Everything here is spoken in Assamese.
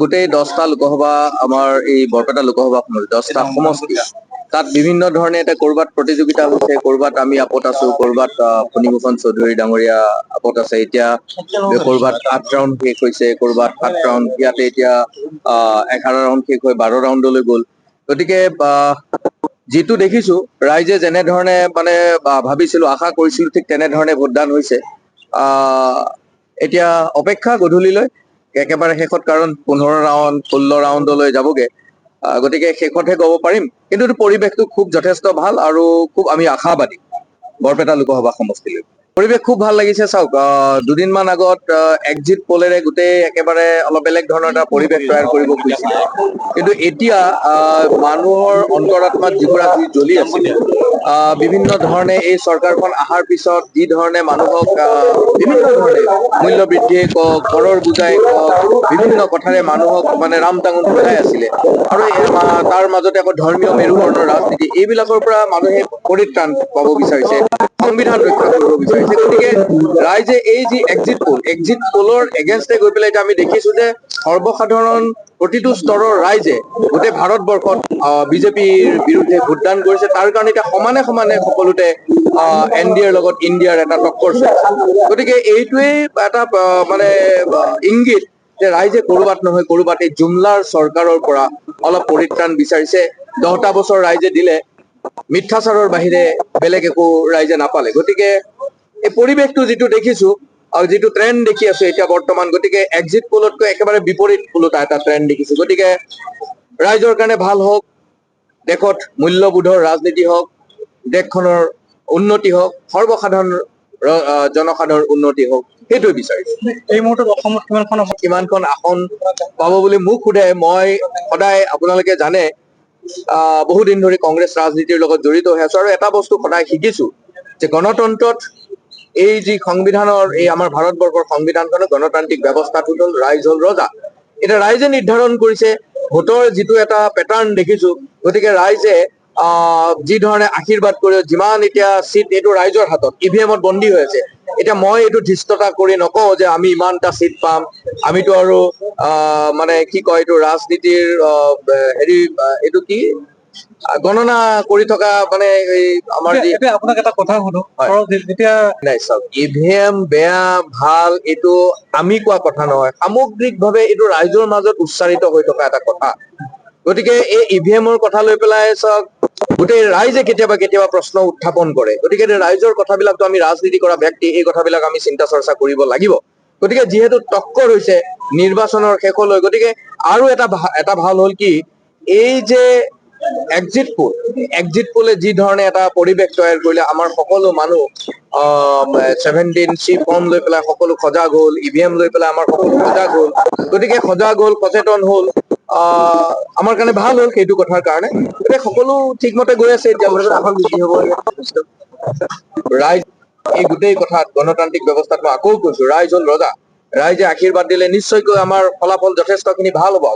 গোটেই 10টা লোকসভা আমাৰ এই বৰপেটা লোকসভা 10টা সমষ্টি তাত বিভিন্ন ধৰণে এটা কৰবাত প্ৰতিযোগিতা হৈছে, কৰবাত আমি আপত আছো, কৰবাত ফণীভূষণ চৌধুৰী ডাঙৰীয়া আপত আছে, এতিয়া কৰবাত 8 ৰাউণ্ড শেষ হৈছে, কৰবাত 7 ৰাউণ্ড, ইয়াতে এতিয়া 11 ৰাউণ্ড শেষ হৈ 12 ৰাউণ্ডলৈ গ'ল। গতিকে যিটো দেখিছো ৰাইজে যেনেধৰণে মানে ভাবিছিলো, আশা কৰিছিলো, ঠিক তেনেধৰণে ভোটদান হৈছে। এতিয়া অপেক্ষা গধূলিলৈ একেবাৰে শেষত, কাৰণ 15 ৰাউণ্ড 16 ৰাউণ্ডলৈ যাবগে। গতিকে শেষতহে ক'ব পাৰিম, কিন্তু পৰিৱেশটো খুব যথেষ্ট ভাল আৰু খুব আমি আশাবাদী বৰপেটা লোকসভা সমষ্টিলৈ। পৰিৱেশ খুব ভাল লাগিছে। চাওক, দুদিনমান আগত এক্সিট পলেৰে গোটেই একেবাৰে অলপ বেলেগ ধৰণৰ এটা পৰিৱেশ তৈয়াৰ কৰিব খুজিছিলে, কিন্তু এতিয়া মানুহৰ অন্তৰাত্মাত যিগৰাক জুই জ্বলি আছিল, বিভিন্ন ধৰণে এই চৰকাৰখন অহাৰ পিছত যি ধৰণে মানুহক বিভিন্ন ধৰণে মূল্য বৃদ্ধিয়ে কওক, কৰৰ বুজাই কওক, বিভিন্ন কথাৰে মানুহক মানে ৰাম টাঙোন বুজাই আছিলে, আৰু তাৰ মাজতে আকৌ ধৰ্মীয় মেৰুকৰণৰ ৰাজনীতি, এইবিলাকৰ পৰা মানুহে পৰিত্ৰাণ পাব বিচাৰিছে, সংবিধান ৰক্ষা কৰিব বিচাৰিছে। গতিকে ৰাইজে এই যি এক্সিট পোলৰ এগেইনষ্টে গৈ পেলাই এতিয়া আমি দেখিছো যে সৰ্বসাধাৰণ প্ৰতিটো স্তৰৰ ৰাইজে গোটেই ভাৰতবৰ্ষত বিজেপিৰ বিৰুদ্ধে ভোটদান কৰিছে। তাৰ কাৰণে এতিয়া সমানে সমানে সকলোতে NDAৰ লগত ইণ্ডিয়াৰ এটা টক্কৰ চলিছে। গতিকে এইটোৱেই এটা মানে ইংগিত যে ৰাইজে কৰবাত নহয় কৰবাত এই জুমলাৰ চৰকাৰৰ পৰা অলপ পৰিত্ৰাণ বিচাৰিছে। 10টা বছৰ ৰাইজে দিলে, মিথ্যাচাৰৰ বাহিৰে বেলেগ একো ৰাইজে নাপালে। গতিকে এই পৰিৱেশটো যিটো দেখিছো আৰু যিটো ট্ৰেণ্ড দেখি আছো এতিয়া বৰ্তমান, গতিকে এক্সিট পোলতকৈ একেবাৰে বিপৰীত ওলোটা এটা ট্ৰেণ্ড দেখিছো। গতিকে ৰাইজৰ কাৰণে ভাল হওক, দেশত মূল্যবোধৰ ৰাজনীতি হওক, দেশখনৰ উন্নতি হওক, সৰ্বসাধাৰণ জনসাধাৰণ উন্নতি হওক, সেইটোৱে বিচাৰিছো। এই মুহূৰ্তত অসমত কিমানখন আসন পাব বুলি মোক সোধে, মই সদায়, আপোনালোকে জানে, বহুদিন ধৰি কংগ্ৰেছ ৰাজনীতিৰ লগত জড়িত হৈ আছো, আৰু এটা বস্তু সদায় শিকিছো যে গণতন্ত্ৰত এই যি সংবিধানৰ, এই আমাৰ ভাৰতবৰ্ষৰ সংবিধানখনৰ গণতান্ত্ৰিক ব্যৱস্থাটো হ'ল ৰাইজ হ'ল ৰজা। এতিয়া ৰাইজে নিৰ্ধাৰণ কৰিছে, ভোটৰ যিটো এটা পেটাৰ্ণ দেখিছো, গতিকে ৰাইজে যি ধৰণে আশীৰ্বাদ কৰি, যিমান এতিয়া চিট এইটো ৰাইজৰ হাতত EVM-ত বন্দী হৈ আছে। এতিয়া মই এইটো ধৃষ্টতা কৰি নকওঁ যে আমি ইমানটা চিট পাম, আমিতো আৰু মানে কি কয় এইটো ৰাজনীতিৰ হেৰি, এইটো কি গণনা কৰি থকা, মানে এই আমাৰ আপোনাক এটা কথা সুধো, যেতিয়া নাই, চাওক, EVM বেয়া ভাল এইটো আমি কোৱা কথা নহয়, সামগ্ৰিকভাৱে এইটো ৰাইজৰ মাজত উচ্চাৰিত হৈ থকা এটা কথা। গতিকে এই EVM-ৰ কথা লৈ পেলাই চাওক, গোটেই ৰাইজে কেতিয়াবা কেতিয়াবা প্ৰশ্ন উত্থাপন কৰে। গতিকে ৰাইজৰ কথাবিলাকতো আমি ৰাজনীতি কৰা ব্যক্তি, এই কথাবিলাক আমি চিন্তা চৰ্চা কৰিব লাগিব। গতিকে যিহেতু টক্কৰ হৈছে নিৰ্বাচনৰ শেষলৈ, গতিকে আৰু এটা ভাল হ'ল কি, এই যে এক্সিট পোলে যি ধৰণে এটা পৰিৱেশ তৈয়াৰ কৰিলে, আমাৰ সকলো মানুহ 17C ফৰ্ম লৈ পেলাই সকলো সজাগ হ'ল, EVM লৈ পেলাই আমাৰ সকলো সজাগ হ'ল। গতিকে সজাগ হ'ল, সচেতন হ'ল, আমাৰ কাৰণে ভাল হ'ল সেইটো কথাৰ কাৰণে। গতিকে সকলো ঠিকমতে গৈ আছে। এতিয়া আসন বিধি হ'ব। ৰাইজ এই গোটেই কথাত, গণতান্ত্ৰিক ব্যৱস্থাত মই আকৌ কৈছো, ৰাইজ হ'ল ৰজা। ৰাইজে আশীৰ্বাদ দিলে নিশ্চয়কৈ আমাৰ ফলাফল যথেষ্টখিনি ভাল হ'ব।